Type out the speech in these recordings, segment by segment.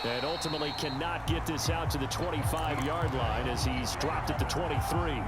And ultimately cannot get this out to the 25-yard line as he's dropped at the 23.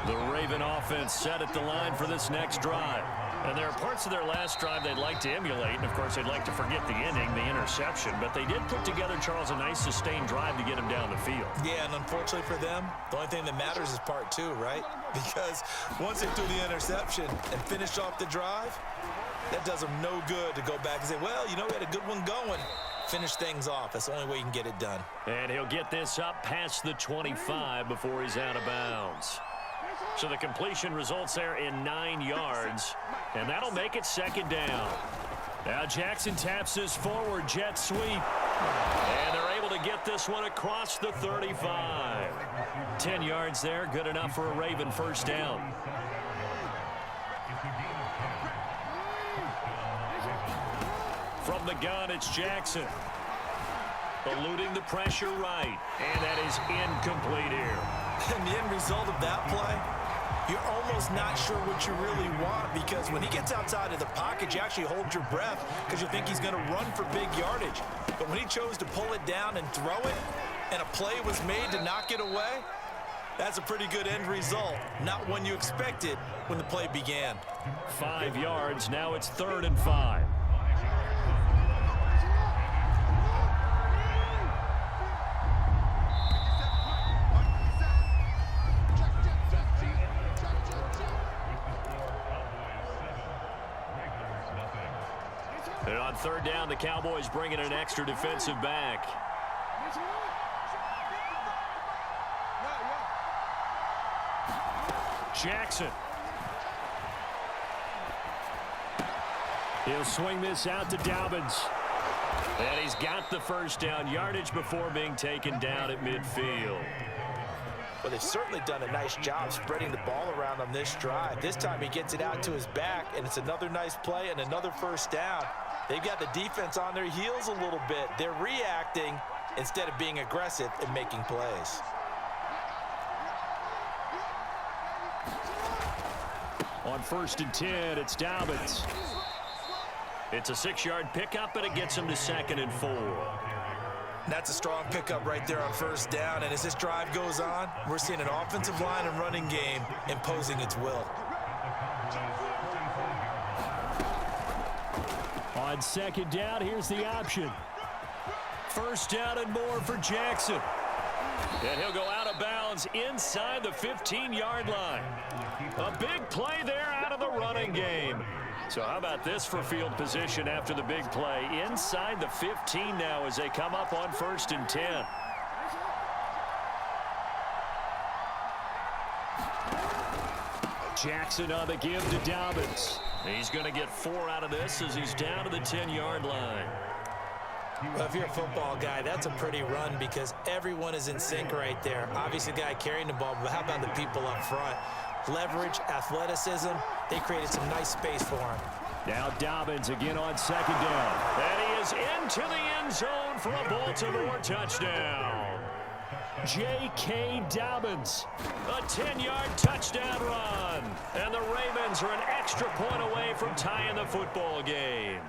The Raven offense set at the line for this next drive. And there are parts of their last drive they'd like to emulate. And, of course, they'd like to forget the ending, the interception. But they did put together, Charles, a nice sustained drive to get him down the field. Yeah, and unfortunately for them, the only thing that matters is part two, right? Because once they threw the interception and finished off the drive, that does them no good to go back and say, well, you know, we had a good one going. Finish things off. That's the only way you can get it done. And he'll get this up past the 25 before he's out of bounds. So the completion results there in 9 yards, and that'll make it second down. Now Jackson taps his forward jet sweep, and they're able to get this one across the 35. 10 yards there, good enough for a Raven first down. From the gun, it's Jackson. Eluding the pressure right, and that is incomplete here. And the end result of that play, you're almost not sure what you really want, because when he gets outside of the pocket, you actually hold your breath because you think he's going to run for big yardage. But when he chose to pull it down and throw it, and a play was made to knock it away, that's a pretty good end result. Not one you expected when the play began. 5 yards, now it's 3rd and 5. And on 3rd down, the Cowboys bring in an extra defensive back. Jackson. He'll swing this out to Dobbins. And he's got the first down, yardage before being taken down at midfield. Well, they've certainly done a nice job spreading the ball around on this drive. This time he gets it out to his back, and it's another nice play and another first down. They've got the defense on their heels a little bit. They're reacting instead of being aggressive and making plays. On 1st and 10, it's Dobbins. It's a 6-yard pickup, and it gets him to 2nd and 4. That's a strong pickup right there on first down. And as this drive goes on, we're seeing an offensive line and running game imposing its will. On 2nd down, here's the option. 1st down and more for Jackson. And he'll go out of bounds inside the 15-yard line. A big play there out of the running game. So how about this for field position after the big play? Inside the 15 now as they come up on 1st and 10. Jackson on the give to Dobbins. He's going to get 4 out of this as he's down to the 10-yard line. Well, if you're a football guy, that's a pretty run because everyone is in sync right there. Obviously, the guy carrying the ball, but how about the people up front? Leverage, athleticism, they created some nice space for him. Now Dobbins again on 2nd down. And he is into the end zone for a Baltimore touchdown. J.K. Dobbins. A 10-yard touchdown run. And the Ravens are an extra point away from tying the football game.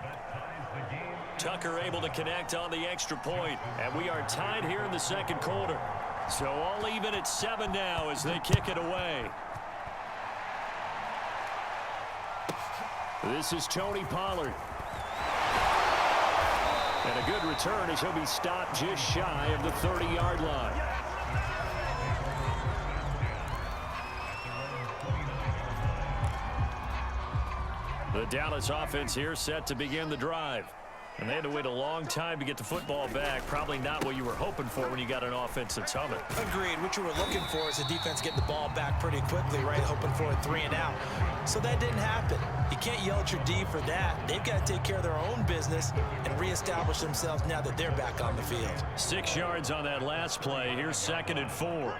Tucker able to connect on the extra point, and we are tied here in the 2nd quarter. So all even at 7 now as they kick it away. This is Tony Pollard. And a good return as he'll be stopped just shy of the 30-yard line. The Dallas offense here set to begin the drive. And they had to wait a long time to get the football back. Probably not what you were hoping for when you got an offense that's humming. Agreed. What you were looking for is the defense getting the ball back pretty quickly, right? Hoping for a 3 and out. So that didn't happen. You can't yell at your D for that. They've got to take care of their own business and reestablish themselves now that they're back on the field. 6 yards on that last play. Here's 2nd and 4.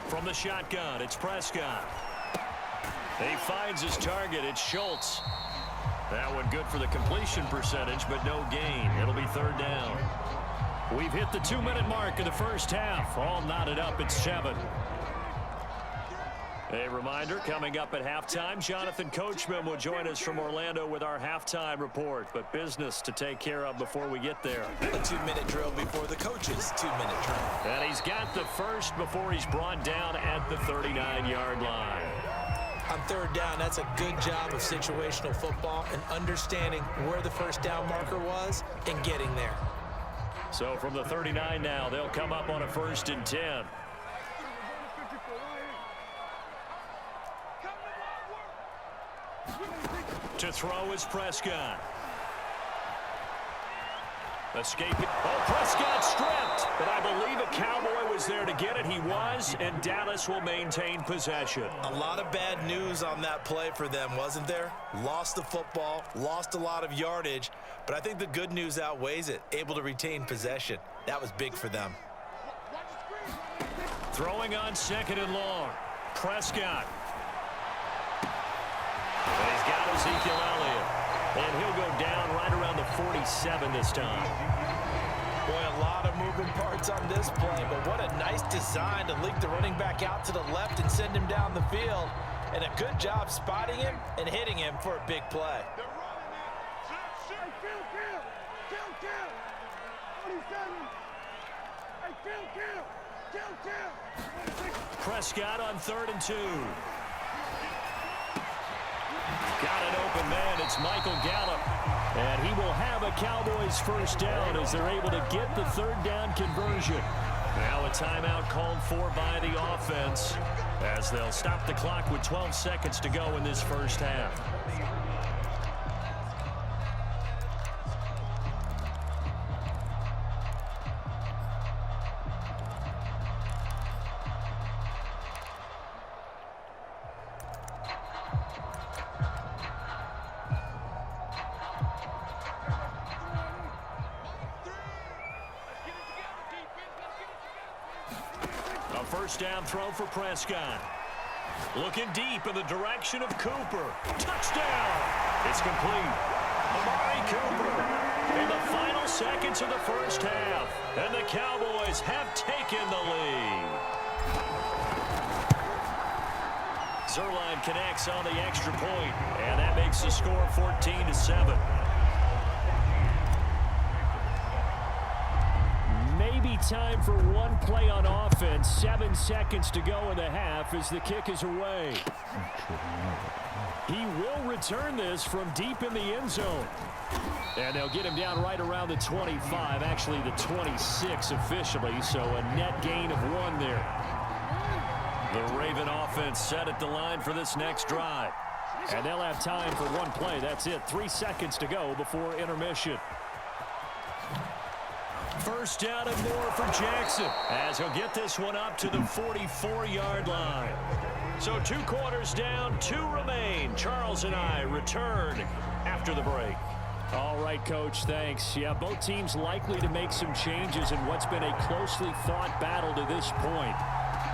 From the shotgun, it's Prescott. He finds his target. It's Schultz. That one good for the completion percentage, but no gain. It'll be 3rd down. We've hit the 2-minute mark of the first half. All knotted up at 7. A reminder, coming up at halftime, Jonathan Coachman will join us from Orlando with our halftime report. But business to take care of before we get there. A 2-minute drill before the coach's 2-minute drill. And he's got the first before he's brought down at the 39-yard line. On third down, that's a good job of situational football and understanding where the first down marker was and getting there. So from the 39 now, they'll come up on a 1st and 10. To throw is Prescott. Escaping. Oh, Prescott stripped. But I believe a Cowboy was there to get it. He was, and Dallas will maintain possession. A lot of bad news on that play for them, wasn't there? Lost the football, lost a lot of yardage, but I think the good news outweighs it. Able to retain possession. That was big for them. Throwing on 2nd and long. Prescott. And he's got Ezekiel Elliott. And he'll go down right around the 47 this time. Boy, a lot of moving parts on this play, but what a nice design to leak the running back out to the left and send him down the field. And a good job spotting him and hitting him for a big play. Prescott on 3rd and 2. Got an open man. It's Michael Gallup. And he will have a Cowboys first down as they're able to get the 3rd down conversion. Now a timeout called for by the offense as they'll stop the clock with 12 seconds to go in this first half. First down throw for Prescott. Looking deep in the direction of Cooper. Touchdown! It's complete. Amari Cooper in the final seconds of the first half. And the Cowboys have taken the lead. Zerline connects on the extra point, and that makes the score 14-7. Maybe time for one play on offense. 7 seconds to go in the half as the kick is away. He will return this from deep in the end zone. And they'll get him down right around the 25, actually the 26 officially, so a net gain of 1 there. The Raven offense set at the line for this next drive. And they'll have time for one play. That's it. 3 seconds to go before intermission. First down and more for Jackson as he'll get this one up to the 44-yard line. So 2 quarters down, 2 remain. Charles and I return after the break. All right, Coach, thanks. Yeah, both teams likely to make some changes in what's been a closely fought battle to this point.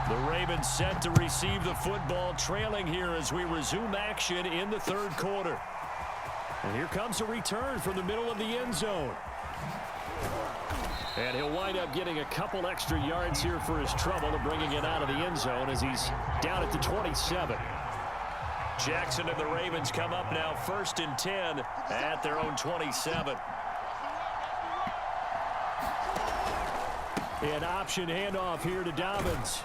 The Ravens set to receive the football, trailing here as we resume action in the 3rd quarter. And here comes a return from the middle of the end zone. And he'll wind up getting a couple extra yards here for his trouble and bringing it out of the end zone as he's down at the 27. Jackson and the Ravens come up now 1st and 10 at their own 27. An option handoff here to Dobbins.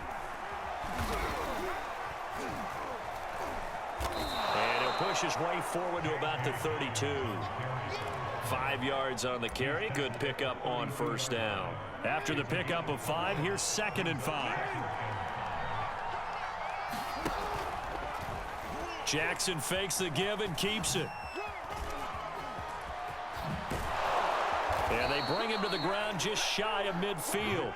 And he'll push his way forward to about the 32. 5 yards on the carry. Good pickup on first down. After the pickup of 5, here's 2nd and 5. Jackson fakes the give and keeps it. And they bring him to the ground just shy of midfield.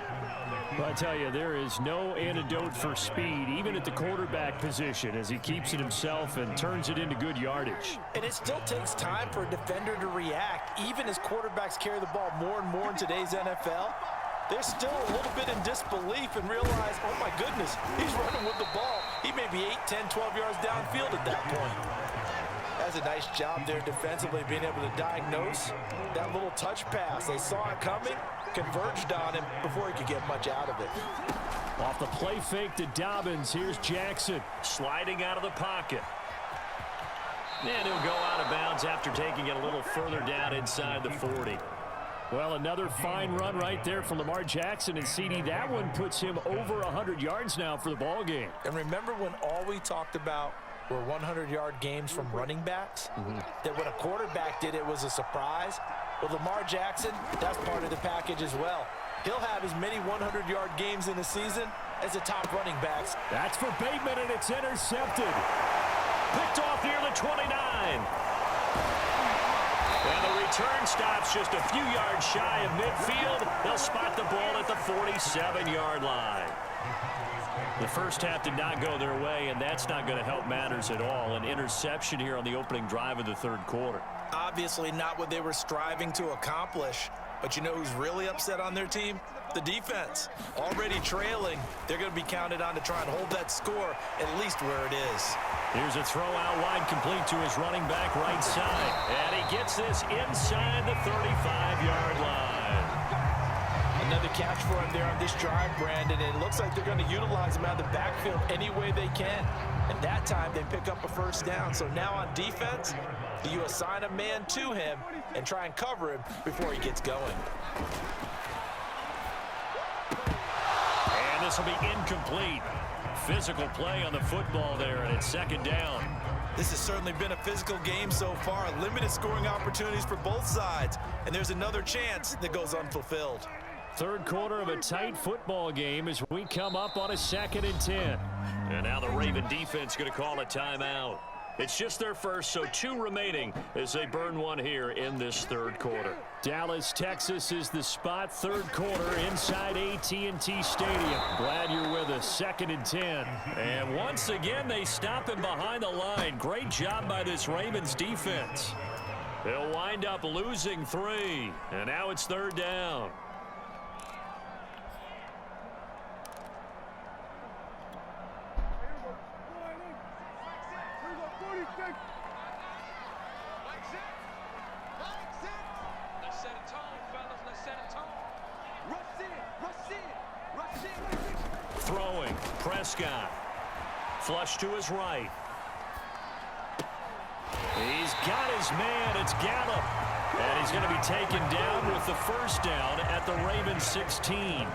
Well, I tell you, there is no antidote for speed, even at the quarterback position, as he keeps it himself and turns it into good yardage. And it still takes time for a defender to react, even as quarterbacks carry the ball more and more in today's NFL. They're still a little bit in disbelief and realize, oh my goodness, he's running with the ball. He may be 8, 10, 12 yards downfield at that point. That's a nice job there defensively, being able to diagnose that little touch pass. They saw it coming, converged on him before he could get much out of it. Off the play fake to Dobbins. Here's Jackson. Sliding out of the pocket. And he'll go out of bounds after taking it a little further down inside the 40. Well, another fine run right there from Lamar Jackson. And CD, that one puts him over 100 yards now for the ball game. And remember when all we talked about were 100-yard games from running backs? That when a quarterback did it was a surprise? Well, Lamar Jackson, that's part of the package as well. He'll have as many 100-yard games in a season as the top running backs. That's for Bateman, and it's intercepted. Picked off near the 29. And the return stops just a few yards shy of midfield. They'll spot the ball at the 47-yard line. The first half did not go their way, and that's not going to help matters at all. An interception here on the opening drive of the third quarter. Obviously not what they were striving to accomplish. But you know who's really upset on their team? The defense. Already trailing, they're going to be counted on to try and hold that score at least where it is. Here's a throw out wide, complete to his running back right side. And he gets this inside the 35-yard line. Another catch for him there on this drive, Brandon. And it looks like they're going to utilize him out of the backfield any way they can. And that time they pick up a first down. So now on defense, do you assign a man to him and try and cover him before he gets going? And this will be incomplete. Physical play on the football there, and it's second down. This has certainly been a physical game so far. Limited scoring opportunities for both sides. And there's another chance that goes unfulfilled. Third quarter of a tight football game as we come up on a 2nd and 10. And now the Raven defense going to call a timeout. It's just their first, so 2 remaining as they burn one here in this third quarter. Dallas, Texas is the spot. Third quarter inside AT&T Stadium. Glad you're with us. 2nd and 10. And once again, they stop him behind the line. Great job by this Ravens defense. They'll wind up losing 3. And now it's third down. Throwing, Prescott. Flush to his right. He's got his man. It's Gallup. And he's going to be taken down with the first down at the Ravens 16.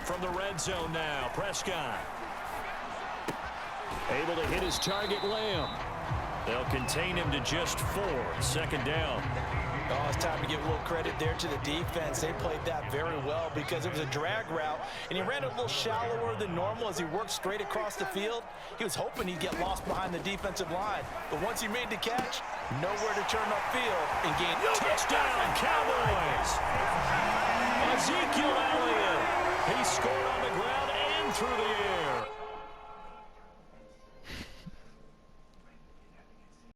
From the red zone now, Prescott. Able to hit his target, Lamb. They'll contain him to just 4. Second down. Oh, it's time to give a little credit there to the defense. They played that very well because it was a drag route, and he ran a little shallower than normal as he worked straight across the field. He was hoping he'd get lost behind the defensive line, but once he made the catch, nowhere to turn upfield and gain touchdown, Cowboys! Ezekiel Elliott. He scored on the ground and through the air.